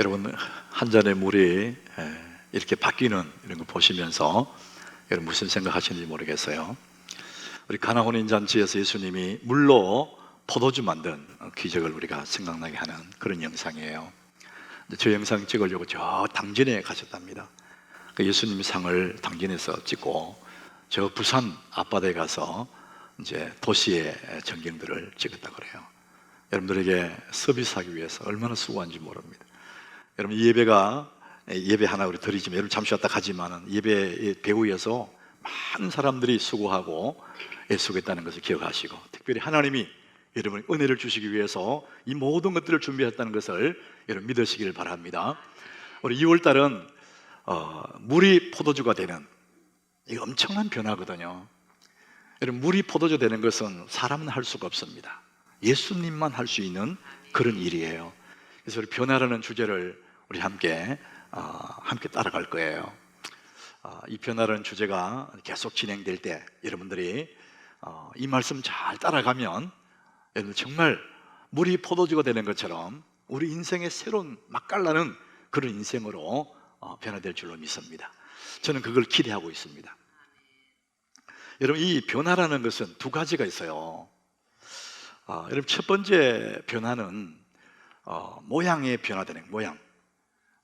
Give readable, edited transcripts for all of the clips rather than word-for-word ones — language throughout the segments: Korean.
여러분, 한 잔의 물이 이렇게 바뀌는 이런 거 보시면서 여러분 무슨 생각하시는지 모르겠어요. 우리 가나 혼인 잔치에서 예수님이 물로 포도주 만든 기적을 우리가 생각나게 하는 그런 영상이에요. 저 영상 찍으려고 저 당진에 가셨답니다. 예수님이 상을 당진에서 찍고 저 부산 앞바다에 가서 이제 도시의 전경들을 찍었다 그래요. 여러분들에게 서비스하기 위해서 얼마나 수고한지 모릅니다. 여러분, 이 예배 하나 우리 드리지만, 여러분 잠시 왔다 가지만은 예배 배후에서 많은 사람들이 수고하고 애쓰겠다는 것을 기억하시고, 특별히 하나님이 여러분 은혜를 주시기 위해서 이 모든 것들을 준비했다는 것을 여러분 믿으시기를 바랍니다. 우리 2월 달은 물이 포도주가 되는, 이 엄청난 변화거든요. 여러분, 물이 포도주 되는 것은 사람은 할 수가 없습니다. 예수님만 할 수 있는 그런 일이에요. 그래서 우리 변화라는 주제를 우리 함께 따라갈 거예요. 이 변화라는 주제가 계속 진행될 때 여러분들이 이 말씀 잘 따라가면 여러분 정말 물이 포도주가 되는 것처럼 우리 인생의 새로운 맛깔나는 그런 인생으로 변화될 줄로 믿습니다. 저는 그걸 기대하고 있습니다. 여러분, 이 변화라는 것은 두 가지가 있어요. 여러분, 첫 번째 변화는 모양의 변화되는 모양.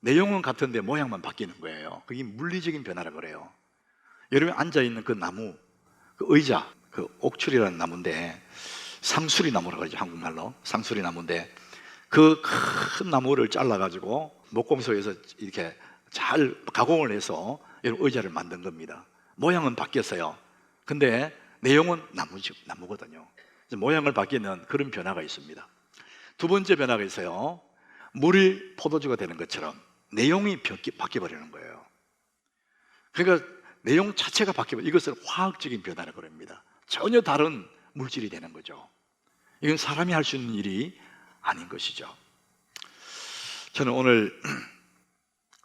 내용은 같은데 모양만 바뀌는 거예요. 그게 물리적인 변화라고 그래요. 여러분 앉아있는 그 나무, 그 의자, 그 옥출이라는 나무인데, 상수리 나무라고 그러죠, 한국말로. 상수리 나무인데 그 큰 나무를 잘라가지고 목공소에서 이렇게 잘 가공을 해서 여러분 의자를 만든 겁니다. 모양은 바뀌었어요. 근데 내용은 나무거든요. 모양을 바뀌는 그런 변화가 있습니다. 두 번째 변화가 있어요. 물이 포도주가 되는 것처럼 내용이 바뀌어버리는 거예요. 그러니까 내용 자체가 바뀌어버리고, 이것을 화학적인 변화라고 합니다. 전혀 다른 물질이 되는 거죠. 이건 사람이 할 수 있는 일이 아닌 것이죠. 저는 오늘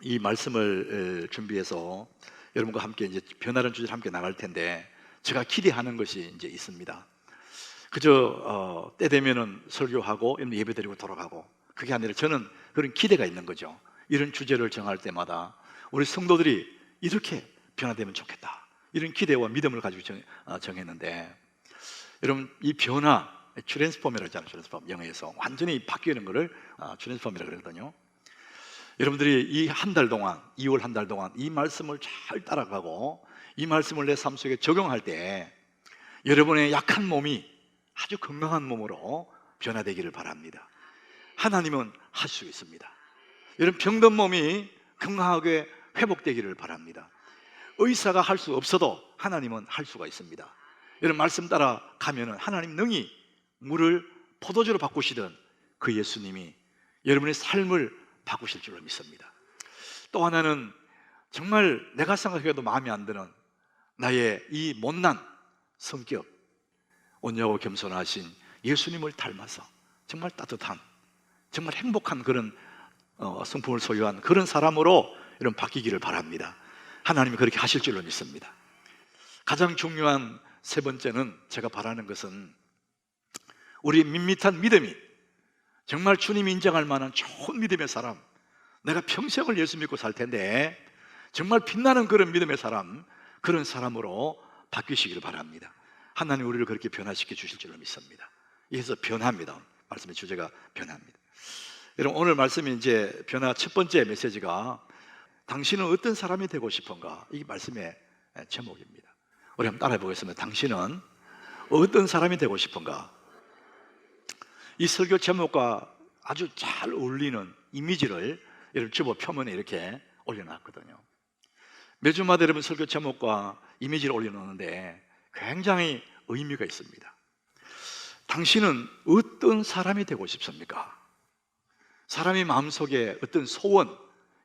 이 말씀을 준비해서 여러분과 함께 이제 변화라는 주제를 함께 나갈 텐데, 제가 기대하는 것이 이제 있습니다. 그저 때 되면은 설교하고 예배 드리고 돌아가고, 그게 아니라 저는 그런 기대가 있는 거죠. 이런 주제를 정할 때마다 우리 성도들이 이렇게 변화되면 좋겠다, 이런 기대와 믿음을 가지고 정했는데, 여러분, 이 변화, 트랜스폼이라고 하잖아요. 트랜스폼, 영어에서 완전히 바뀌는 거를 트랜스폼이라고 그러거든요. 여러분들이 이 한 달 동안, 2월 한 달 동안 이 말씀을 잘 따라가고 이 말씀을 내 삶 속에 적용할 때 여러분의 약한 몸이 아주 건강한 몸으로 변화되기를 바랍니다. 하나님은 할 수 있습니다. 여러분, 병든 몸이 건강하게 회복되기를 바랍니다. 의사가 할 수 없어도 하나님은 할 수가 있습니다. 여러분, 말씀 따라가면 하나님 능히 물을 포도주로 바꾸시던 그 예수님이 여러분의 삶을 바꾸실 줄로 믿습니다. 또 하나는 정말 내가 생각해도 마음에 안 드는 나의 이 못난 성격, 온유하고 겸손하신 예수님을 닮아서 정말 따뜻한, 정말 행복한 그런 성품을 소유한 그런 사람으로 여러분 바뀌기를 바랍니다. 하나님이 그렇게 하실 줄로 믿습니다. 가장 중요한 세 번째는, 제가 바라는 것은 우리 밋밋한 믿음이 정말 주님이 인정할 만한 좋은 믿음의 사람, 내가 평생을 예수 믿고 살 텐데 정말 빛나는 그런 믿음의 사람, 그런 사람으로 바뀌시기를 바랍니다. 하나님 우리를 그렇게 변화시켜 주실 줄로 믿습니다. 그래서 변화입니다. 말씀의 주제가 변화입니다. 여러분, 오늘 말씀이 이제 변화 첫 번째 메시지가 당신은 어떤 사람이 되고 싶은가, 이 말씀의 제목입니다. 우리 한번 따라해 보겠습니다. 당신은 어떤 사람이 되고 싶은가. 이 설교 제목과 아주 잘 어울리는 이미지를 여러분 주보 표면에 이렇게 올려놨거든요. 매주마다 여러분 설교 제목과 이미지를 올려놓는데 굉장히 의미가 있습니다. 당신은 어떤 사람이 되고 싶습니까? 사람이 마음속에 어떤 소원,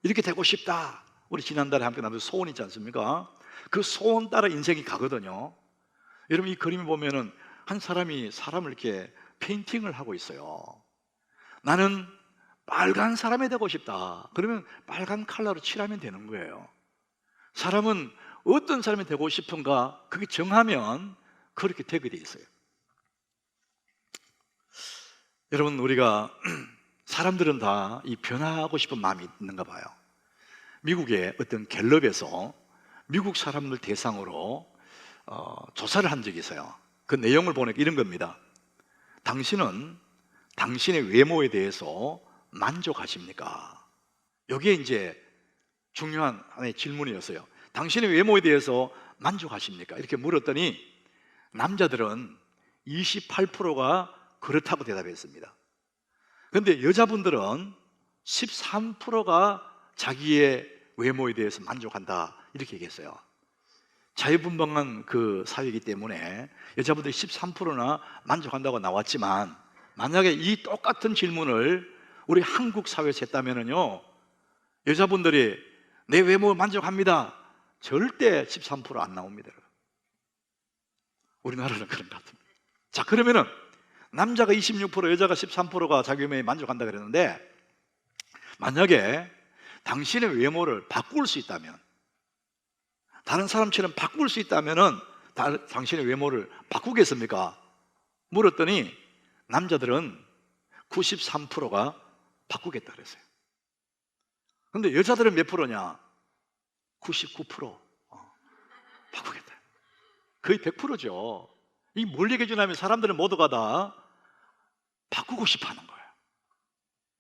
이렇게 되고 싶다, 우리 지난달에 함께 나눈 소원 있지 않습니까? 그 소원 따라 인생이 가거든요. 여러분, 이 그림을 보면은 한 사람이 사람을 이렇게 페인팅을 하고 있어요. 나는 빨간 사람이 되고 싶다, 그러면 빨간 컬러로 칠하면 되는 거예요. 사람은 어떤 사람이 되고 싶은가, 그게 정하면 그렇게 되게 돼 있어요. 여러분, 우리가 사람들은 다 이 변화하고 싶은 마음이 있는가 봐요. 미국의 어떤 갤럽에서 미국 사람들 대상으로 조사를 한 적이 있어요. 그 내용을 보니까 이런 겁니다. 당신은 당신의 외모에 대해서 만족하십니까? 여기에 이제 중요한 하나의 질문이었어요. 당신의 외모에 대해서 만족하십니까? 이렇게 물었더니 남자들은 28%가 그렇다고 대답했습니다. 그런데 여자분들은 13%가 자기의 외모에 대해서 만족한다 이렇게 얘기했어요. 자유분방한 그 사회이기 때문에 여자분들이 13%나 만족한다고 나왔지만, 만약에 이 똑같은 질문을 우리 한국 사회에서 했다면요, 여자분들이 내 외모에 만족합니다, 절대 13%안 나옵니다. 우리나라는 그런 것 같습니다. 자, 그러면은 남자가 26%, 여자가 13%가 자기 외모에 만족한다 그랬는데, 만약에 당신의 외모를 바꿀 수 있다면, 다른 사람처럼 바꿀 수 있다면은 당신의 외모를 바꾸겠습니까? 물었더니 남자들은 93%가 바꾸겠다 그랬어요. 근데 여자들은 몇 프로냐? 99%. 바꾸겠다. 거의 100%죠. 이게 뭘 얘기해 주냐면 사람들은 모두가 다 바꾸고 싶어 하는 거예요.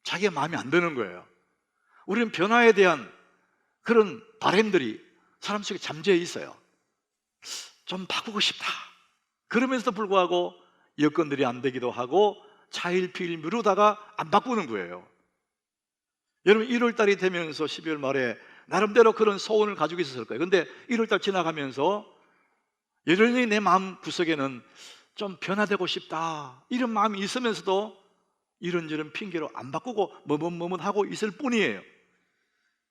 자기의 마음에 안 드는 거예요. 우리는 변화에 대한 그런 바람들이 사람 속에 잠재해 있어요. 좀 바꾸고 싶다. 그러면서도 불구하고 여건들이 안 되기도 하고 차일피일 미루다가 안 바꾸는 거예요. 여러분, 1월달이 되면서 12월 말에 나름대로 그런 소원을 가지고 있었을 거예요. 근데 1월달 지나가면서 여전히 내 마음 구석에는 좀 변화되고 싶다 이런 마음이 있으면서도 이런저런 핑계로 안 바꾸고 머뭇머뭇하고 있을 뿐이에요.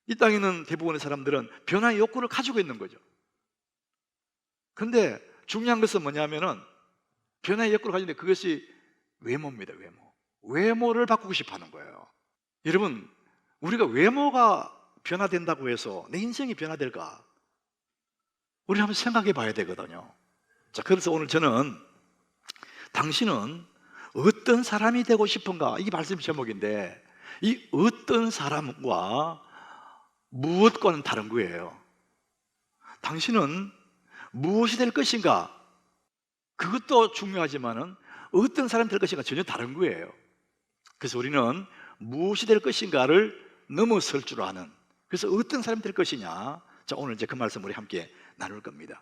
이 땅에 있는 대부분의 사람들은 변화의 욕구를 가지고 있는 거죠. 근데 중요한 것은 뭐냐면은 변화의 욕구를 가지고 있는데 그것이 외모입니다. 외모를 바꾸고 싶어 하는 거예요. 여러분, 우리가 외모가 변화된다고 해서 내 인생이 변화될까? 우리 한번 생각해 봐야 되거든요. 자, 그래서 오늘 저는 당신은 어떤 사람이 되고 싶은가? 이게 말씀 제목인데, 이 어떤 사람과 무엇과는 다른 거예요. 당신은 무엇이 될 것인가? 그것도 중요하지만은 어떤 사람이 될 것인가 전혀 다른 거예요. 그래서 우리는 무엇이 될 것인가를 넘어설 줄 아는, 그래서 어떤 사람이 될 것이냐, 자, 오늘 이제 그 말씀 우리 함께 나눌 겁니다.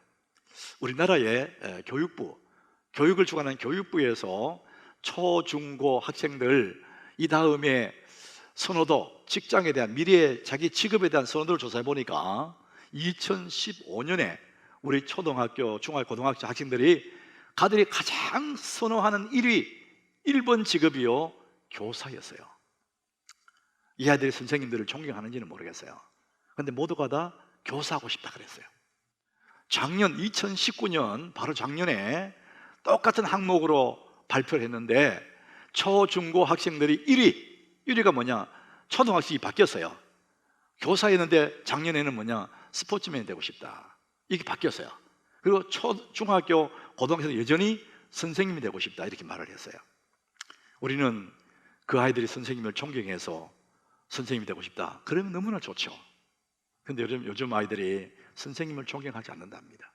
우리나라의 교육을 주관하는 교육부에서 초, 중, 고 학생들 이 다음에 선호도, 직장에 대한 미래의 자기 직업에 대한 선호도를 조사해 보니까 2015년에 우리 초등학교, 중학교, 고등학교 학생들이 가들이 가장 선호하는 1번 직업이요, 교사였어요. 이 아이들이 선생님들을 존경하는지는 모르겠어요. 그런데 모두가 다 교사하고 싶다 그랬어요. 작년 2019년 바로 작년에 똑같은 항목으로 발표를 했는데 초, 중, 고 학생들이 1위가 뭐냐? 초등학생이 바뀌었어요. 교사였는데 작년에는 뭐냐? 스포츠맨이 되고 싶다, 이게 바뀌었어요. 그리고 중학교, 고등학생은 여전히 선생님이 되고 싶다 이렇게 말을 했어요. 우리는 그 아이들이 선생님을 존경해서 선생님이 되고 싶다, 그러면 너무나 좋죠. 근데 요즘 아이들이 선생님을 존경하지 않는답니다.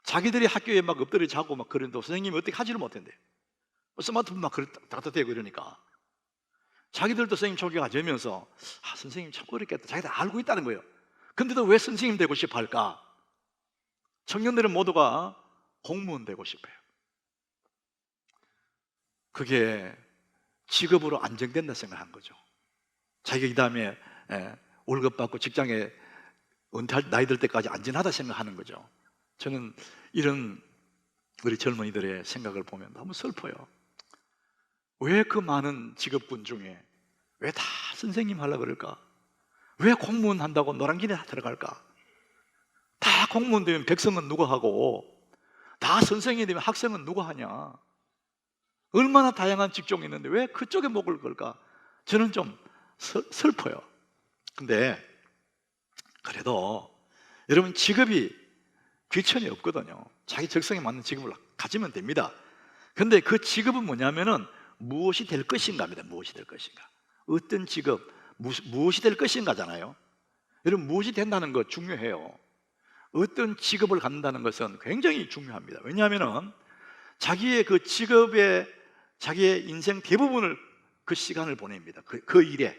자기들이 학교에 막 엎드려 자고 막 그러는데 선생님이 어떻게 하지를 못한대. 스마트폰 막 따뜻대고 이러니까 자기들도 선생님 존경하지 않으면서 선생님 참 어렵겠다, 자기들 알고 있다는 거예요. 근데도 왜 선생님 되고 싶어 할까? 청년들은 모두가 공무원 되고 싶어요. 그게 직업으로 안정된다 생각한 거죠. 자기가 이 다음에 월급 받고 직장에 은퇴할 나이 들 때까지 안전하다 생각하는 거죠. 저는 이런 우리 젊은이들의 생각을 보면 너무 슬퍼요. 왜 그 많은 직업군 중에 왜 다 선생님 하려고 그럴까? 왜 공무원 한다고 노량진에 다 들어갈까? 다 공무원 되면 백성은 누가 하고 다 선생님이 되면 학생은 누가 하냐? 얼마나 다양한 직종이 있는데 왜 그쪽에 목을 걸까? 저는 좀 슬퍼요. 근데 그래도 여러분, 직업이 귀천이 없거든요. 자기 적성에 맞는 직업을 가지면 됩니다. 근데 그 직업은 뭐냐면은 무엇이 될 것인가입니다. 무엇이 될 것인가. 어떤 직업, 무엇이 될 것인가잖아요. 여러분, 무엇이 된다는 것 중요해요. 어떤 직업을 갖는다는 것은 굉장히 중요합니다. 왜냐하면 자기의 그 직업에 자기의 인생 대부분을 그 시간을 보냅니다. 그 일에.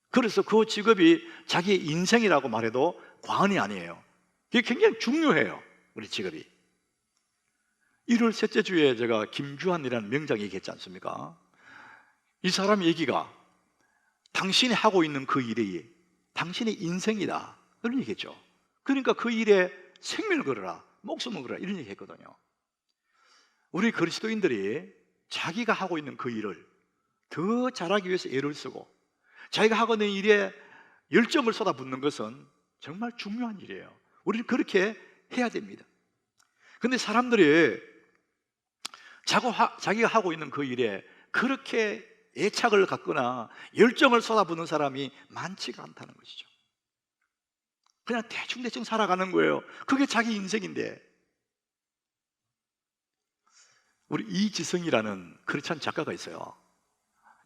그래서 그 직업이 자기의 인생이라고 말해도 과언이 아니에요. 그게 굉장히 중요해요, 우리 직업이. 1월 셋째 주에 제가 김주환이라는 명장 얘기했지 않습니까? 이 사람 얘기가 당신이 하고 있는 그 일이 당신의 인생이다, 그런 얘기했죠. 그러니까 그 일에 생명을 걸어라, 목숨을 걸어라, 이런 얘기 했거든요. 우리 그리스도인들이 자기가 하고 있는 그 일을 더 잘하기 위해서 애를 쓰고 자기가 하고 있는 일에 열정을 쏟아붓는 것은 정말 중요한 일이에요. 우리는 그렇게 해야 됩니다. 근데 사람들이 자기가 하고 있는 그 일에 그렇게 애착을 갖거나 열정을 쏟아붓는 사람이 많지가 않다는 것이죠. 그냥 대충대충 살아가는 거예요. 그게 자기 인생인데. 우리 이지성이라는 크리스찬 작가가 있어요.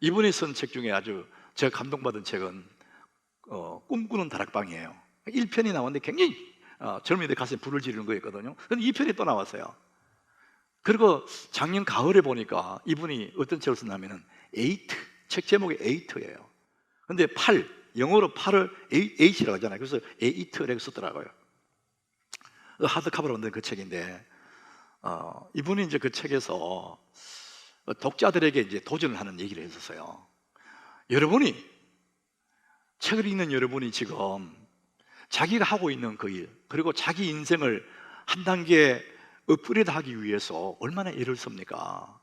이분이 쓴 책 중에 아주 제가 감동받은 책은 꿈꾸는 다락방이에요. 1편이 나왔는데 굉장히 젊은이들 가슴에 불을 지르는 거였거든요. 근데 2편이 또 나왔어요. 그리고 작년 가을에 보니까 이분이 어떤 책을 썼냐면은 에이트, 책 제목이 에이트예요. 근데 8, 영어로 8을 H라고 하잖아요. 그래서 에이트라고 썼더라고요. 하드커버로 만든 그 책인데 이분이 이제 그 책에서 독자들에게 이제 도전을 하는 얘기를 했었어요. 여러분이 책을 읽는 여러분이 지금 자기가 하고 있는 그 일, 그리고 자기 인생을 한 단계 업그레이드 하기 위해서 얼마나 애를 씁니까?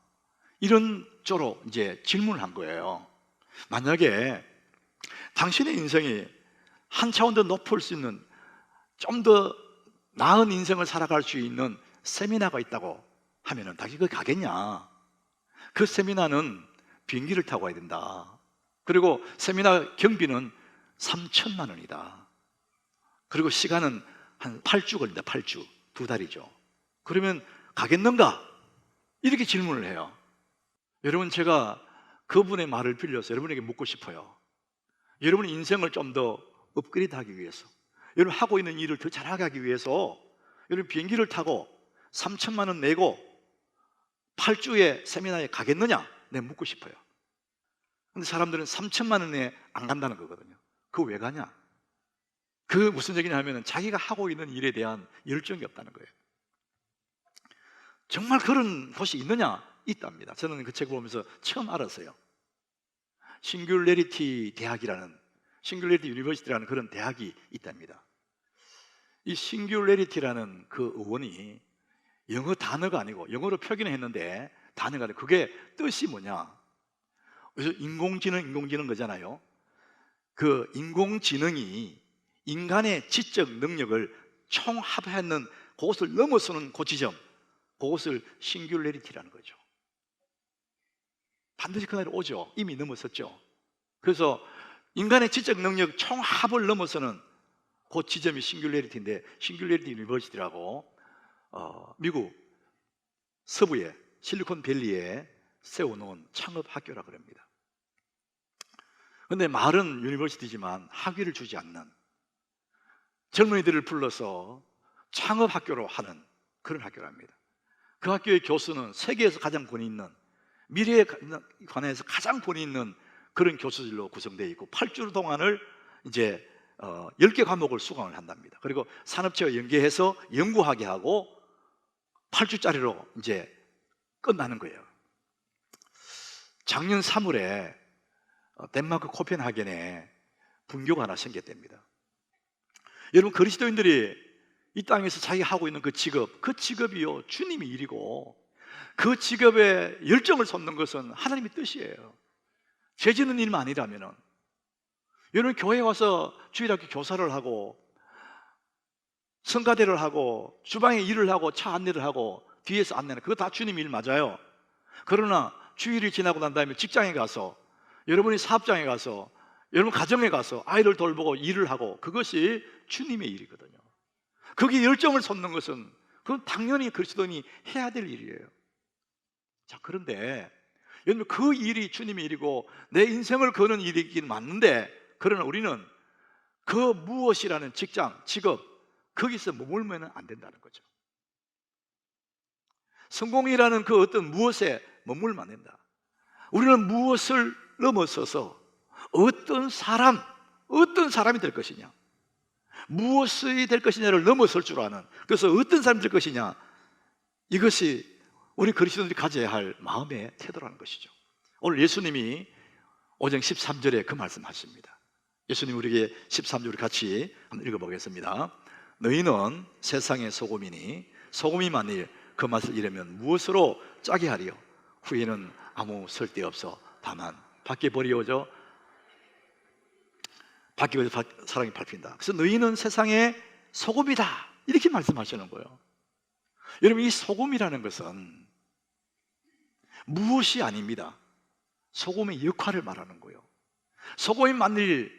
이런 쪽으로 이제 질문을 한 거예요. 만약에 당신의 인생이 한 차원 더 높을 수 있는, 좀 더 나은 인생을 살아갈 수 있는 세미나가 있다고 하면은 당신 거기 가겠냐? 그 세미나는 비행기를 타고 가야 된다. 그리고 세미나 경비는 3천만 원이다. 그리고 시간은 한 8주 걸린다. 8주, 2달이죠. 그러면 가겠는가? 이렇게 질문을 해요. 여러분, 제가 그분의 말을 빌려서 여러분에게 묻고 싶어요. 여러분의 인생을 좀 더 업그레이드 하기 위해서, 여러분 하고 있는 일을 더 잘하게 하기 위해서 여러분 비행기를 타고 3천만 원 내고 8주의 세미나에 가겠느냐? 내가 묻고 싶어요. 근데 사람들은 3천만 원에 안 간다는 거거든요. 그거 왜 가냐? 그 무슨 얘기냐 하면 자기가 하고 있는 일에 대한 열정이 없다는 거예요. 정말 그런 곳이 있느냐? 있답니다. 저는 그 책을 보면서 처음 알았어요. 싱귤레리티 대학이라는, 싱귤레리티 유니버시티라는 그런 대학이 있답니다. 이 싱귤레리티라는 그 어원이 영어 단어가 아니고, 영어로 표기는 했는데 단어가 아니고, 그게 뜻이 뭐냐? 그래서 인공지능 거잖아요. 그 인공지능이 인간의 지적 능력을 총합하는 그것을 넘어서는 그 지점, 그것을 싱귤레리티라는 거죠. 반드시 그날이 오죠. 이미 넘어섰죠. 그래서 인간의 지적 능력 총합을 넘어서는 그 지점이 싱귤레리티인데, 싱귤레리티 유니버시티라고 미국 서부의 실리콘밸리에 세워놓은 창업 학교라고 합니다. 그런데 말은 유니버시티지만 학위를 주지 않는, 젊은이들을 불러서 창업 학교로 하는 그런 학교랍니다. 그 학교의 교수는 세계에서 가장 권위 있는, 미래에 관해서 가장 권위 있는 그런 교수들로 구성되어 있고, 8주 동안을 이제 10개 과목을 수강을 한답니다. 그리고 산업체와 연계해서 연구하게 하고 8주짜리로 이제 끝나는 거예요. 작년 3월에 덴마크 코펜하겐에 분교가 하나 생겼답니다. 여러분, 그리스도인들이 이 땅에서 자기가 하고 있는 그 직업이요, 주님의 일이고, 그 직업에 열정을 쏟는 것은 하나님의 뜻이에요. 죄지는 일만 아니라면은, 여러분 교회에 와서 주일학교 교사를 하고 성가대를 하고 주방에 일을 하고 차 안내를 하고 뒤에서 안내는, 그거 다 주님 일 맞아요. 그러나 주일이 지나고 난 다음에 직장에 가서, 여러분이 사업장에 가서, 여러분 가정에 가서 아이를 돌보고 일을 하고, 그것이 주님의 일이거든요. 거기에 열정을 쏟는 것은 그건 당연히 그리스도인이 해야 될 일이에요. 자, 그런데 여러분, 그 일이 주님의 일이고 내 인생을 거는 일이긴 맞는데, 그러나 우리는 그 무엇이라는 직장, 직업, 거기서 머물면 안 된다는 거죠. 성공이라는 그 어떤 무엇에 머물면 안 된다. 우리는 무엇을 넘어서서 어떤 사람이 될 것이냐, 무엇이 될 것이냐를 넘어설 줄 아는, 그래서 어떤 사람이 될 것이냐, 이것이 우리 그리스도인들이 가져야 할 마음의 태도라는 것이죠. 오늘 예수님이 5장 13절에 그 말씀하십니다. 예수님 우리에게 13절 같이 한번 읽어보겠습니다. 너희는 세상의 소금이니 소금이 만일 그 맛을 잃으면 무엇으로 짜게 하리요? 후에는 아무 쓸데없어 다만 밖에 버리어져 사랑이 밟힌다. 그래서 너희는 세상의 소금이다, 이렇게 말씀하시는 거예요. 여러분, 이 소금이라는 것은 무엇이 아닙니다. 소금의 역할을 말하는 거예요. 소금이 만일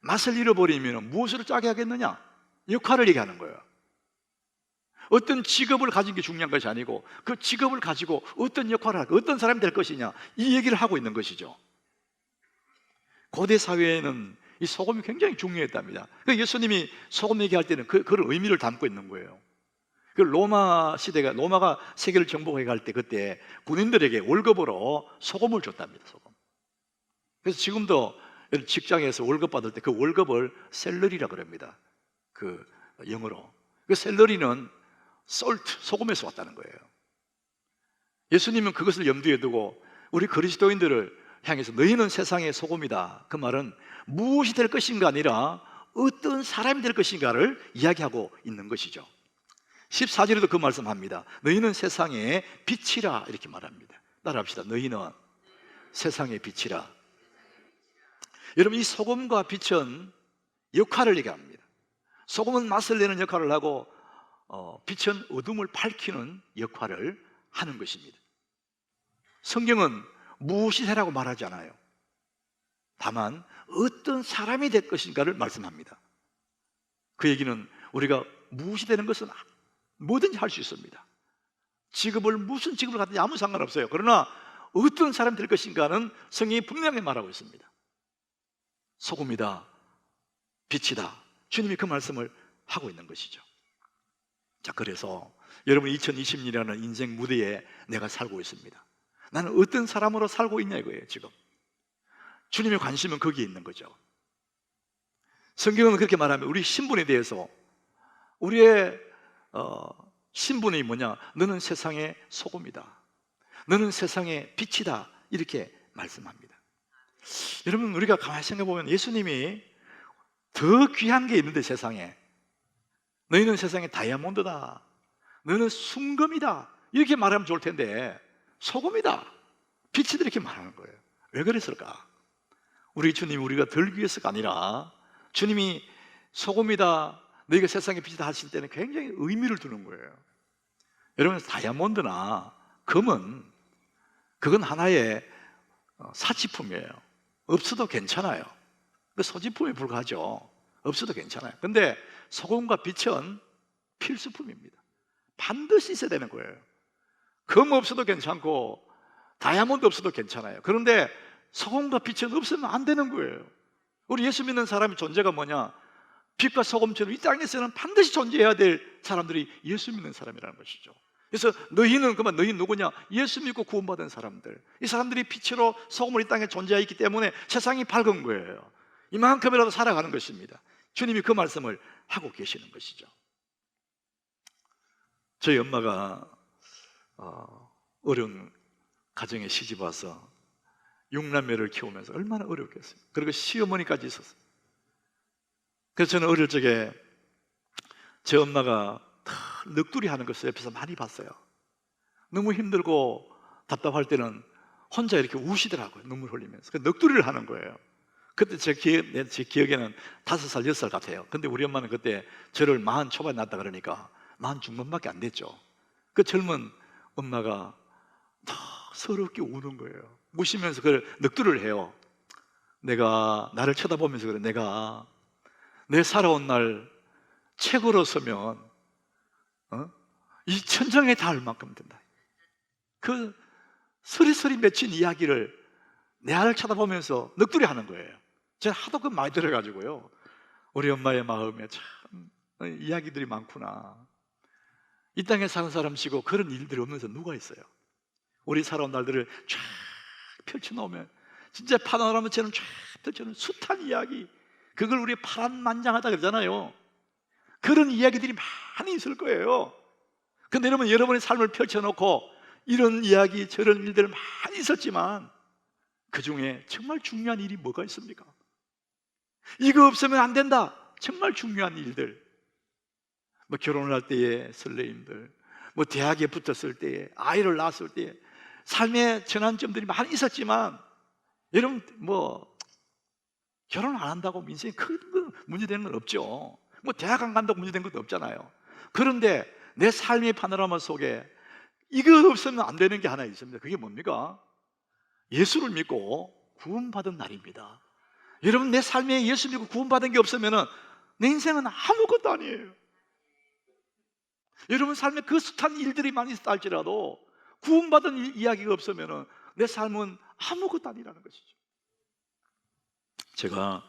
맛을 잃어버리면 무엇으로 짜게 하겠느냐? 역할을 얘기하는 거예요. 어떤 직업을 가진 게 중요한 것이 아니고 그 직업을 가지고 어떤 역할을 할까, 어떤 사람이 될 것이냐, 이 얘기를 하고 있는 것이죠. 고대 사회에는 이 소금이 굉장히 중요했답니다. 예수님이 소금 얘기할 때는 그런 의미를 담고 있는 거예요. 로마가 세계를 정복해 갈 때, 그때 군인들에게 월급으로 소금을 줬답니다. 소금. 그래서 지금도 직장에서 월급 받을 때 그 월급을 샐러리라 그럽니다. 그 영어로. 그 샐러리는 소금에서 왔다는 거예요. 예수님은 그것을 염두에 두고 우리 그리스도인들을 향해서 너희는 세상의 소금이다, 그 말은 무엇이 될 것인가 아니라 어떤 사람이 될 것인가를 이야기하고 있는 것이죠. 14절에도 그 말씀합니다. 너희는 세상의 빛이라, 이렇게 말합니다. 따라합시다. 너희는 세상의 빛이라. 여러분, 이 소금과 빛은 역할을 얘기합니다. 소금은 맛을 내는 역할을 하고 빛은 어둠을 밝히는 역할을 하는 것입니다. 성경은 무엇이 되라고 말하지 않아요. 다만 어떤 사람이 될 것인가를 말씀합니다. 그 얘기는 우리가 무엇이 되는 것은 뭐든지 할 수 있습니다. 무슨 직업을 갖든지 아무 상관없어요. 그러나 어떤 사람이 될 것인가는 성경이 분명히 말하고 있습니다. 소금이다, 빛이다, 주님이 그 말씀을 하고 있는 것이죠. 자, 그래서 여러분, 2020년이라는 인생 무대에 내가 살고 있습니다. 나는 어떤 사람으로 살고 있냐, 이거예요. 지금 주님의 관심은 거기에 있는 거죠. 성경은 그렇게 말하면 우리 신분에 대해서, 우리의 신분이 뭐냐? 너는 세상의 소금이다, 너는 세상의 빛이다, 이렇게 말씀합니다. 여러분, 우리가 가만히 생각해 보면 예수님이 더 귀한 게 있는데, 세상에 너희는 세상의 다이아몬드다, 너는 순금이다, 이렇게 말하면 좋을 텐데 소금이다, 빛이다, 이렇게 말하는 거예요. 왜 그랬을까? 우리 주님이 우리가 덜 위해서가 아니라 주님이 소금이다, 너희가 세상의 빛이다 하실 때는 굉장히 의미를 두는 거예요. 여러분, 다이아몬드나 금은 그건 하나의 사치품이에요. 없어도 괜찮아요. 그 소지품에 불과하죠. 없어도 괜찮아요. 근데 소금과 빛은 필수품입니다. 반드시 있어야 되는 거예요. 금 없어도 괜찮고 다이아몬드 없어도 괜찮아요. 그런데 소금과 빛은 없으면 안 되는 거예요. 우리 예수 믿는 사람의 존재가 뭐냐? 빛과 소금처럼 이 땅에서는 반드시 존재해야 될 사람들이 예수 믿는 사람이라는 것이죠. 그래서 너희는, 그만 너희 누구냐? 예수 믿고 구원받은 사람들. 이 사람들이 빛으로 소금으로 이 땅에 존재하기 때문에 세상이 밝은 거예요. 이만큼이라도 살아가는 것입니다. 주님이 그 말씀을 하고 계시는 것이죠. 저희 엄마가 어려운 가정에 시집 와서 6남매를 키우면서 얼마나 어렵겠어요. 그리고 시어머니까지 있었어요. 그래서 저는 어릴 적에 제 엄마가 넋두리 하는 것을 옆에서 많이 봤어요. 너무 힘들고 답답할 때는 혼자 이렇게 우시더라고요. 눈물 흘리면서. 넋두리를 하는 거예요. 그때 제 기억에는 5살, 6살 같아요. 근데 우리 엄마는 그때 저를 40 초반에 낳았다 그러니까 40 중반밖에 안 됐죠. 그 젊은 엄마가 다 서럽게 우는 거예요. 우시면서 그걸 넋두리를 해요. 나를 쳐다보면서 그래, 내가 내 살아온 날 책으로 쓰면 이 천장에 닿을 만큼 된다. 그 서리서리 맺힌 이야기를 내 아를 쳐다보면서 넋두리 하는 거예요. 제가 하도 그 많이 들어가지고요, 우리 엄마의 마음에 참 이야기들이 많구나. 이 땅에 사는 사람치고 그런 일들이 없는 사람 누가 있어요? 우리 살아온 날들을 쫙 펼쳐놓으면 진짜 파노라마처럼 쫙 펼쳐놓은 숱한 이야기, 그걸 우리 파란만장하다 그러잖아요. 그런 이야기들이 많이 있을 거예요. 근데 여러분, 여러분의 삶을 펼쳐놓고 이런 이야기 저런 일들 많이 있었지만 그 중에 정말 중요한 일이 뭐가 있습니까? 이거 없으면 안 된다, 정말 중요한 일들, 뭐 결혼을 할 때의 설레임들, 뭐 대학에 붙었을 때에, 아이를 낳았을 때에 삶의 전환점들이 많이 있었지만, 여러분 뭐 결혼 안 한다고 인생에 큰 문제되는 건 없죠. 뭐 대학 안 간다고 문제된 것도 없잖아요. 그런데 내 삶의 파노라마 속에 이거 없으면 안 되는 게 하나 있습니다. 그게 뭡니까? 예수를 믿고 구원받은 날입니다. 여러분, 내 삶에 예수 믿고 구원받은 게 없으면 내 인생은 아무것도 아니에요. 여러분 삶에 그 숱한 일들이 많이 있다 할지라도 구원받은 이야기가 없으면 내 삶은 아무것도 아니라는 것이죠. 제가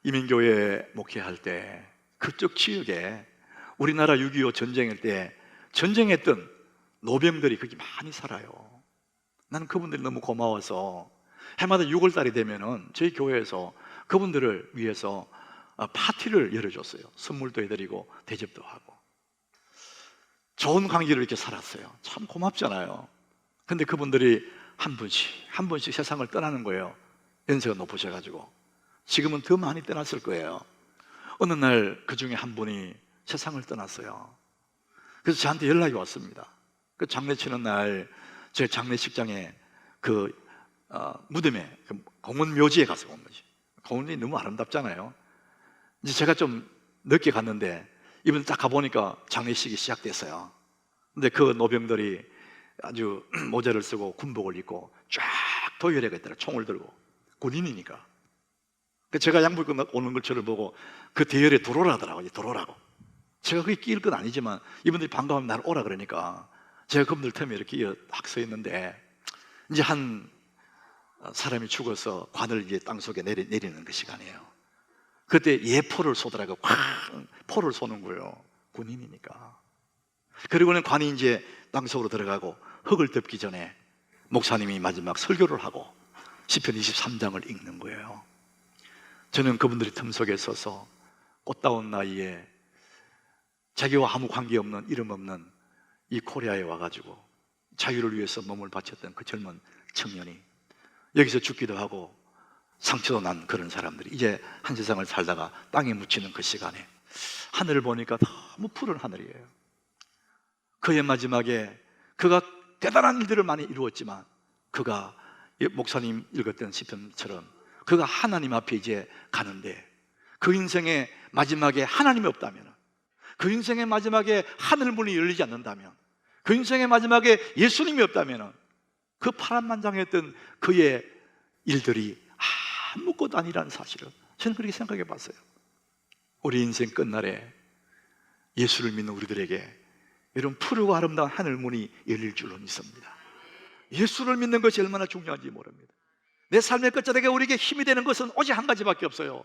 이민교회 목회할 때 그쪽 지역에 우리나라 6.25 전쟁일 때 전쟁했던 노병들이 거기 많이 살아요. 나는 그분들이 너무 고마워서 해마다 6월달이 되면은 저희 교회에서 그분들을 위해서 파티를 열어줬어요. 선물도 해드리고 대접도 하고 좋은 관계를 이렇게 살았어요. 참 고맙잖아요. 근데 그분들이 한 분씩 세상을 떠나는 거예요. 연세가 높으셔가지고. 지금은 더 많이 떠났을 거예요. 어느 날 그 중에 한 분이 세상을 떠났어요. 그래서 저한테 연락이 왔습니다. 그 장례 치는 날 제 장례식장에 그 무덤에 그 공원 묘지에 가서 온 거지. 공원이 너무 아름답잖아요. 이제 제가 좀 늦게 갔는데 이분들 딱 가보니까 장례식이 시작됐어요. 근데 그 노병들이 아주 모자를 쓰고 군복을 입고 쫙 도열해가 있더라. 총을 들고. 군인이니까. 제가 양복 입고 오는 걸 저를 보고 그 대열에 들어오라더라고요. 들어오라고. 제가 그게 끼일 건 아니지만 이분들이 반가우면 나를 오라 그러니까 제가 그분들 틈에 이렇게 딱 서 있는데 이제 한 사람이 죽어서 관을 이제 땅속에 내리는 그 시간이에요. 그때 예포를 쏘더라고요. 콱! 포를 쏘는 거예요. 군인이니까. 그리고는 관이 이제 땅속으로 들어가고 흙을 덮기 전에 목사님이 마지막 설교를 하고 시편 23장을 읽는 거예요. 저는 그분들이 틈 속에 서서 꽃다운 나이에 자기와 아무 관계없는 이름 없는 이 코리아에 와가지고 자유를 위해서 몸을 바쳤던 그 젊은 청년이 여기서 죽기도 하고 상처도 난 그런 사람들이 이제 한 세상을 살다가 땅에 묻히는 그 시간에 하늘을 보니까 너무 푸른 하늘이에요. 그의 마지막에 그가 대단한 일들을 많이 이루었지만 그가 목사님 읽었던 시편처럼 그가 하나님 앞에 이제 가는데 그 인생의 마지막에 하나님이 없다면, 그 인생의 마지막에 하늘 문이 열리지 않는다면, 그 인생의 마지막에 예수님이 없다면 그 파란만장했던 그의 일들이 아무것도 아니라는 사실을 저는 그렇게 생각해 봤어요. 우리 인생 끝날에 예수를 믿는 우리들에게 이런 푸르고 아름다운 하늘 문이 열릴 줄로 믿습니다. 예수를 믿는 것이 얼마나 중요한지 모릅니다. 내 삶의 끝자락에 우리에게 힘이 되는 것은 오직 한 가지밖에 없어요.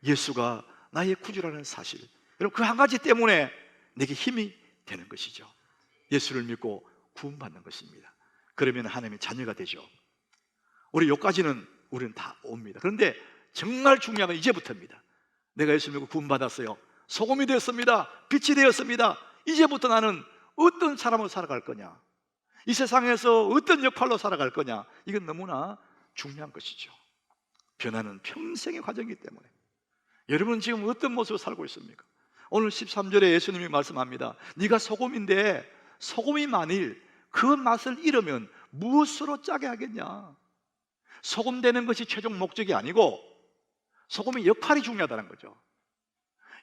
예수가 나의 구주라는 사실. 여러분, 그 한 가지 때문에 내게 힘이 되는 것이죠. 예수를 믿고 구원받는 것입니다. 그러면 하나님의 자녀가 되죠. 우리 여기까지는 우리는 다 옵니다. 그런데 정말 중요한 건 이제부터입니다. 내가 예수 믿고 구원받았어요. 소금이 되었습니다. 빛이 되었습니다. 이제부터 나는 어떤 사람으로 살아갈 거냐, 이 세상에서 어떤 역할로 살아갈 거냐, 이건 너무나 중요한 것이죠. 변화는 평생의 과정이기 때문에. 여러분은 지금 어떤 모습으로 살고 있습니까? 오늘 13절에 예수님이 말씀합니다. 네가 소금인데 소금이 만일 그 맛을 잃으면 무엇으로 짜게 하겠냐. 소금 되는 것이 최종 목적이 아니고 소금의 역할이 중요하다는 거죠.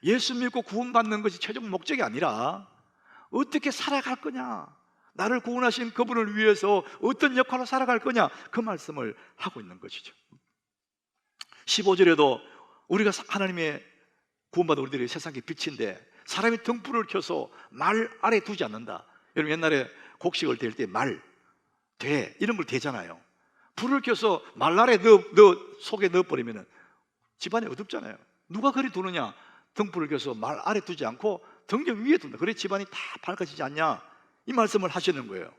예수 믿고 구원받는 것이 최종 목적이 아니라 어떻게 살아갈 거냐, 나를 구원하신 그분을 위해서 어떤 역할로 살아갈 거냐, 그 말씀을 하고 있는 것이죠. 15절에도 우리가 하나님의 구원받은 우리들이 세상의 빛인데 사람이 등불을 켜서 말 아래 두지 않는다. 여러분, 옛날에 곡식을 댈 때 말, 돼, 이런 걸 되잖아요. 불을 켜서 말날에 너 속에 넣어버리면 집안이 어둡잖아요. 누가 그리 두느냐? 등불을 켜서 말 아래 두지 않고 등경 위에 둔다. 그래 집안이 다 밝아지지 않냐? 이 말씀을 하시는 거예요.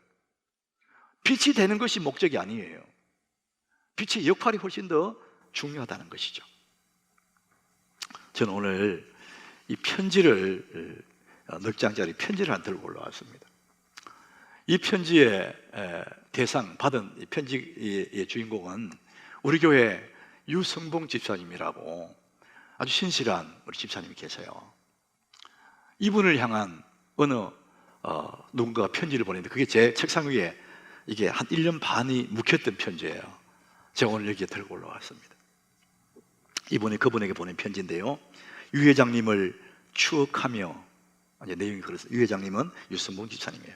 빛이 되는 것이 목적이 아니에요. 빛의 역할이 훨씬 더 중요하다는 것이죠. 저는 오늘 이 편지를, 넉 장짜리 편지를 한 들고 올라왔습니다. 이 편지의 대상 받은 이 편지의 주인공은 우리 교회 유성봉 집사님이라고 아주 신실한 우리 집사님이 계세요. 이분을 향한 어느 누군가가 편지를 보냈는데 그게 제 책상 위에 이게 한 1년 반이 묵혔던 편지예요. 제가 오늘 여기에 들고 올라왔습니다. 이분이 그분에게 보낸 편지인데요, 유 회장님을 추억하며, 이제 내용이 그렇습니다. 유 회장님은 유성봉 집사님이에요.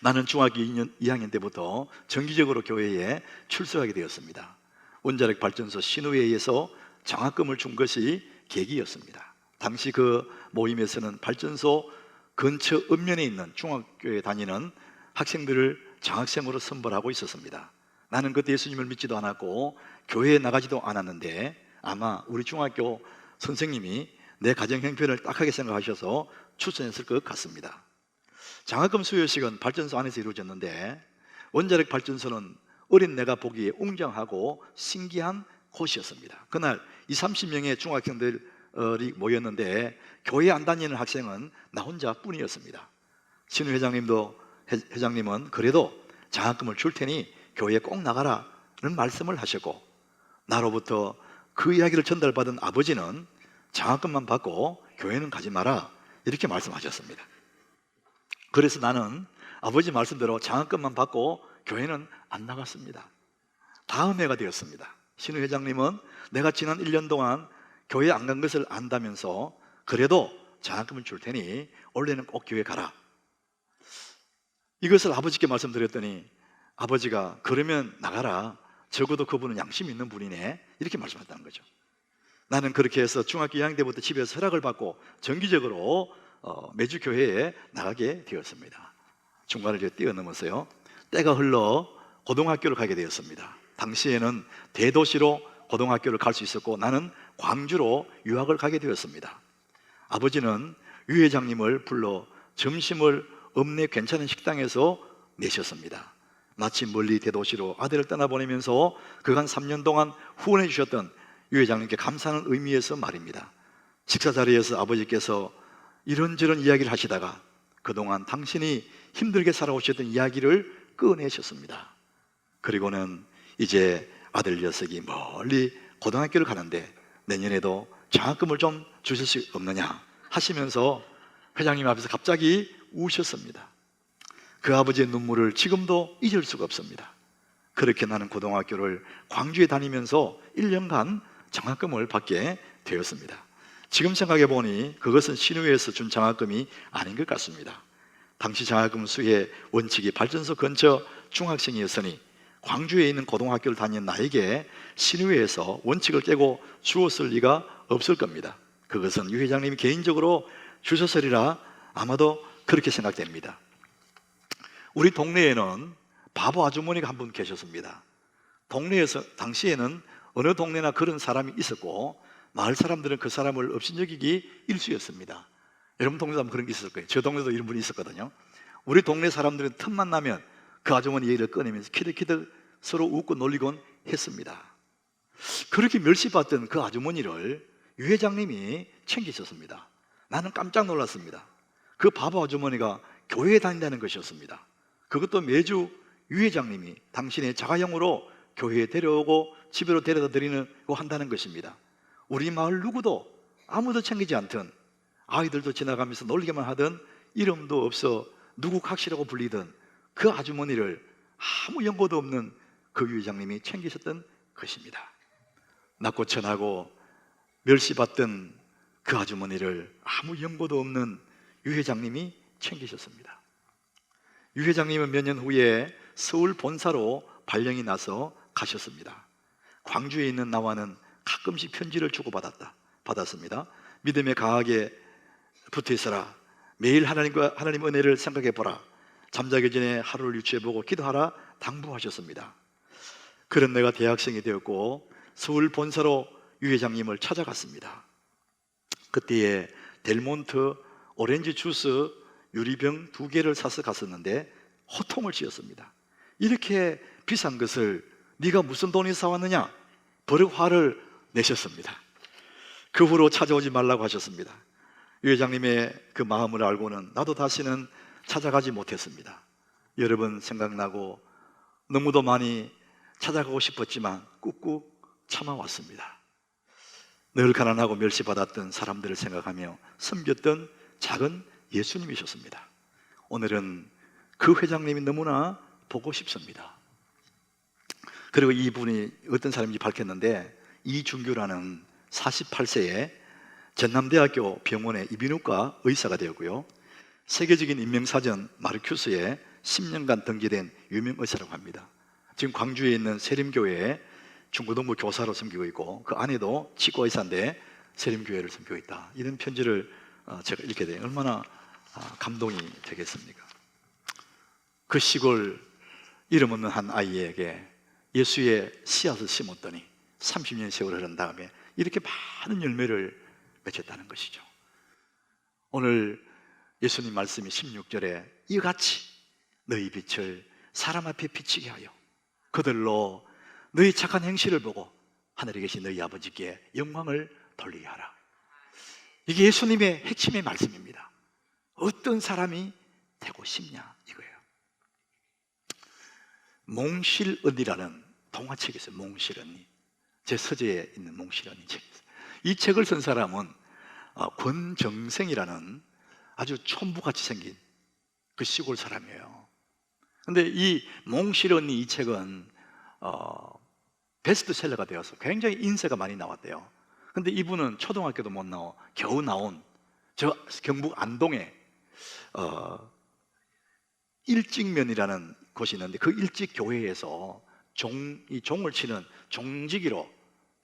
나는 중학교 2학년 때부터 정기적으로 교회에 출석하게 되었습니다. 원자력 발전소 신우회에서 장학금을 준 것이 계기였습니다. 당시 그 모임에서는 발전소 근처 읍면에 있는 중학교에 다니는 학생들을 장학생으로 선발하고 있었습니다. 나는 그때 예수님을 믿지도 않았고 교회에 나가지도 않았는데 아마 우리 중학교 선생님이 내 가정 형편을 딱하게 생각하셔서 추천했을 것 같습니다. 장학금 수여식은 발전소 안에서 이루어졌는데 원자력 발전소는 어린 내가 보기에 웅장하고 신기한 곳이었습니다. 그날 20-30명의 중학생들이 모였는데 교회 안 다니는 학생은 나 혼자뿐이었습니다. 신우 회장님은 그래도 장학금을 줄 테니 교회에 꼭 나가라는 말씀을 하셨고, 나로부터 그 이야기를 전달받은 아버지는 장학금만 받고 교회는 가지 마라 이렇게 말씀하셨습니다. 그래서 나는 아버지 말씀대로 장학금만 받고 교회는 안 나갔습니다. 다음 해가 되었습니다. 신우 회장님은 내가 지난 1년 동안 교회 안 간 것을 안다면서 그래도 장학금을 줄 테니 올해는 꼭 교회 가라. 이것을 아버지께 말씀드렸더니 아버지가 그러면 나가라, 적어도 그분은 양심 있는 분이네 이렇게 말씀하셨다는 거죠. 나는 그렇게 해서 중학교 2학년 때부터 집에서 허락을 받고 정기적으로 매주 교회에 나가게 되었습니다. 중간을 뛰어넘었어요. 때가 흘러 고등학교를 가게 되었습니다. 당시에는 대도시로 고등학교를 갈 수 있었고 나는 광주로 유학을 가게 되었습니다. 아버지는 유 회장님을 불러 점심을 읍내 괜찮은 식당에서 내셨습니다. 마침 멀리 대도시로 아들을 떠나보내면서 그간 3년 동안 후원해 주셨던 유 회장님께 감사하는 의미에서 말입니다. 식사 자리에서 아버지께서 이런저런 이야기를 하시다가 그동안 당신이 힘들게 살아오셨던 이야기를 꺼내셨습니다. 그리고는 이제 아들 녀석이 멀리 고등학교를 가는데 내년에도 장학금을 좀 주실 수 없느냐 하시면서 회장님 앞에서 갑자기 우셨습니다. 그 아버지의 눈물을 지금도 잊을 수가 없습니다. 그렇게 나는 고등학교를 광주에 다니면서 1년간 장학금을 받게 되었습니다. 지금 생각해 보니 그것은 신우회에서 준 장학금이 아닌 것 같습니다. 당시 장학금 수의 원칙이 발전소 근처 중학생이었으니 광주에 있는 고등학교를 다니는 나에게 신우회에서 원칙을 깨고 주었을 리가 없을 겁니다. 그것은 유 회장님이 개인적으로 주셨으리라 아마도 그렇게 생각됩니다. 우리 동네에는 바보 아주머니가 한 분 계셨습니다. 동네에서 당시에는 어느 동네나 그런 사람이 있었고 마을 사람들은 그 사람을 업신여기기 일쑤였습니다. 여러분 동네도 아마 그런 게 있었을 거예요. 저 동네도 이런 분이 있었거든요. 우리 동네 사람들은 틈만 나면 그 아주머니 얘기를 꺼내면서 키득키득 서로 웃고 놀리곤 했습니다. 그렇게 멸시받던 그 아주머니를 유 회장님이 챙기셨습니다. 나는 깜짝 놀랐습니다. 그 바보 아주머니가 교회에 다닌다는 것이었습니다. 그것도 매주 유 회장님이 당신의 자가용으로 교회에 데려오고 집으로 데려다 드리고 한다는 것입니다. 우리 마을 누구도 아무도 챙기지 않던, 아이들도 지나가면서 놀기만 하던, 이름도 없어 누구 각시라고 불리던 그 아주머니를 아무 연고도 없는 그 유 회장님이 챙기셨던 것입니다. 낮고 천하고 멸시받던 그 아주머니를 아무 연고도 없는 유 회장님이 챙기셨습니다. 유 회장님은 몇 년 후에 서울 본사로 발령이 나서 가셨습니다. 광주에 있는 나와는 가끔씩 편지를 주고받았습니다. 믿음에 강하게 붙어 있어라. 매일 하나님 은혜를 생각해 보라. 잠자기 전에 하루를 유추해보고 기도하라 당부하셨습니다. 그런 내가 대학생이 되었고 서울 본사로 유 회장님을 찾아갔습니다. 그때에 델몬트 오렌지 주스 유리병 2개를 사서 갔었는데 호통을 치었습니다. 이렇게 비싼 것을 네가 무슨 돈이 사왔느냐? 버럭 화를 내셨습니다. 그 후로 찾아오지 말라고 하셨습니다. 유 회장님의 그 마음을 알고는 나도 다시는 찾아가지 못했습니다. 여러분 생각나고 너무도 많이 찾아가고 싶었지만 꾹꾹 참아왔습니다. 늘 가난하고 멸시받았던 사람들을 생각하며 섬겼던 작은 예수님이셨습니다. 오늘은 그 회장님이 너무나 보고 싶습니다. 그리고 이분이 어떤 사람인지 밝혔는데 이준규라는 48세에 전남대학교 병원의 이비인후과 의사가 되었고요, 세계적인 인명사전 마르큐스에 10년간 등재된 유명 의사라고 합니다. 지금 광주에 있는 세림교회에 중고등부 교사로 섬기고 있고 그 아내도 치과의사인데 세림교회를 섬기고 있다. 이런 편지를 제가 읽게 되니 얼마나 감동이 되겠습니까? 그 시골 이름 없는 한 아이에게 예수의 씨앗을 심었더니 30년 세월을 흐른 다음에 이렇게 많은 열매를 맺었다는 것이죠. 오늘 예수님 말씀이 16절에 이같이 너희 빛을 사람 앞에 비치게 하여 그들로 너희 착한 행실을 보고 하늘에 계신 너희 아버지께 영광을 돌리게 하라. 이게 예수님의 핵심의 말씀입니다. 어떤 사람이 되고 싶냐 이거예요. 몽실언니라는 동화책이 있어요. 몽실언니. 제 서재에 있는 몽실언니 책이 있어요. 이 책을 쓴 사람은 권정생이라는 아주 촌부같이 생긴 그 시골 사람이에요. 근데 이 몽실언니 이 책은 베스트셀러가 되어서 굉장히 인쇄가 많이 나왔대요. 근데 이분은 초등학교도 못 나와 겨우 나온 저 경북 안동에 일직면이라는 곳이 있는데 그 일직교회에서 이 종을 치는 종지기로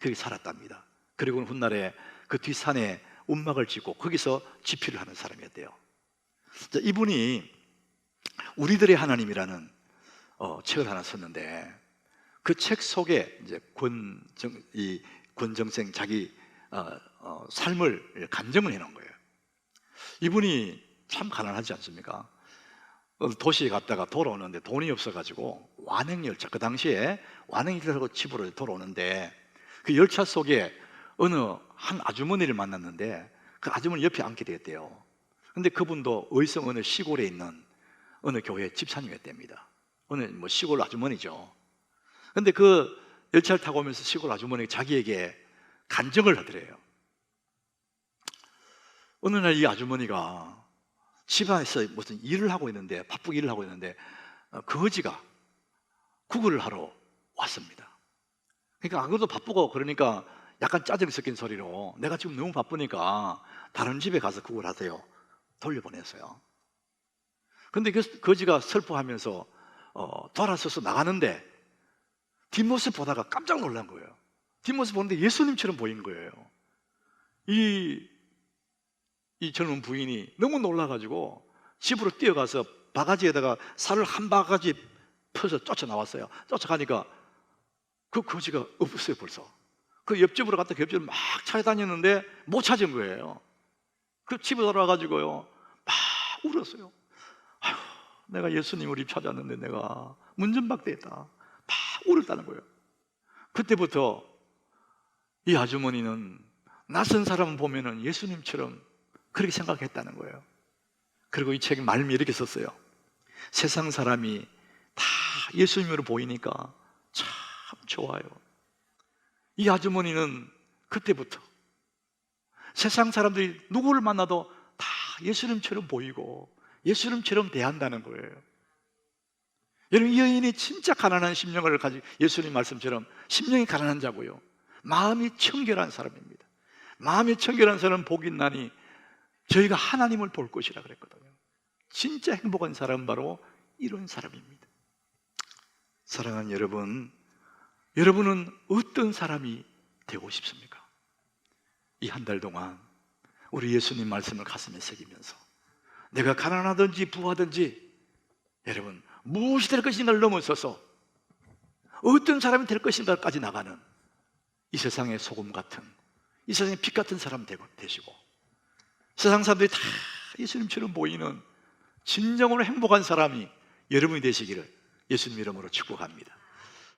거기 살았답니다. 그리고 훗날에 그 뒷산에 움막을 짓고 거기서 집필을 하는 사람이었대요. 자, 이분이 우리들의 하나님이라는 책을 하나 썼는데 그 책 속에 이제 권정생 자기 삶을 감정을 해놓은 거예요. 이분이 참 가난하지 않습니까? 도시에 갔다가 돌아오는데 돈이 없어가지고 완행열차, 그 당시에 완행열차로 집으로 돌아오는데 그 열차 속에 어느 한 아주머니를 만났는데 그 아주머니 옆에 앉게 되었대요. 근데 그분도 의성 어느 시골에 있는 어느 교회 집사님이었답니다. 어느 뭐 시골 아주머니죠. 근데 그 열차를 타고 오면서 시골 아주머니가 자기에게 간증을 하더래요. 어느 날 이 아주머니가 집안에서 무슨 일을 하고 있는데 바쁘게 일을 하고 있는데 거지가 구걸을 하러 왔습니다. 그러니까 아무도 바쁘고 그러니까 약간 짜증 섞인 소리로 내가 지금 너무 바쁘니까 다른 집에 가서 구걸하세요 돌려보냈어요. 근데 그 거지가 슬퍼하면서 돌아서서 나가는데 뒷모습 보다가 깜짝 놀란 거예요. 뒷모습 보는데 예수님처럼 보인 거예요. 이 젊은 부인이 너무 놀라가지고 집으로 뛰어가서 바가지에다가 쌀을 한 바가지 퍼서 쫓아나왔어요. 쫓아가니까 그 거지가 없었어요. 벌써 그 옆집으로 갔다 그 옆집으로 막 찾아다녔는데 못 찾은 거예요. 그 집에 돌아가가지고요 막 울었어요. 아휴, 내가 예수님을 입 찾았는데 내가 문전박대했다. 막 울었다는 거예요. 그때부터 이 아주머니는 낯선 사람 보면은 예수님처럼 그렇게 생각했다는 거예요. 그리고 이 책에 말미 이렇게 썼어요. 세상 사람이 다 예수님으로 보이니까 참 좋아요. 이 아주머니는 그때부터 세상 사람들이 누구를 만나도 다 예수님처럼 보이고 예수님처럼 대한다는 거예요. 여러분, 이 여인이 진짜 가난한 심령을 가지고 예수님 말씀처럼 심령이 가난한 자고요, 마음이 청결한 사람입니다. 마음이 청결한 사람은 복이 있나니 저희가 하나님을 볼 것이라 그랬거든요. 진짜 행복한 사람은 바로 이런 사람입니다. 사랑하는 여러분, 여러분은 어떤 사람이 되고 싶습니까? 이 한 달 동안 우리 예수님 말씀을 가슴에 새기면서 내가 가난하든지 부하든지 여러분, 무엇이 될 것인가를 넘어서서 어떤 사람이 될 것인가까지 나가는 이 세상의 소금 같은, 이 세상의 빛 같은 사람 되시고, 세상 사람들이 다 예수님처럼 보이는 진정으로 행복한 사람이 여러분이 되시기를 예수님 이름으로 축복합니다.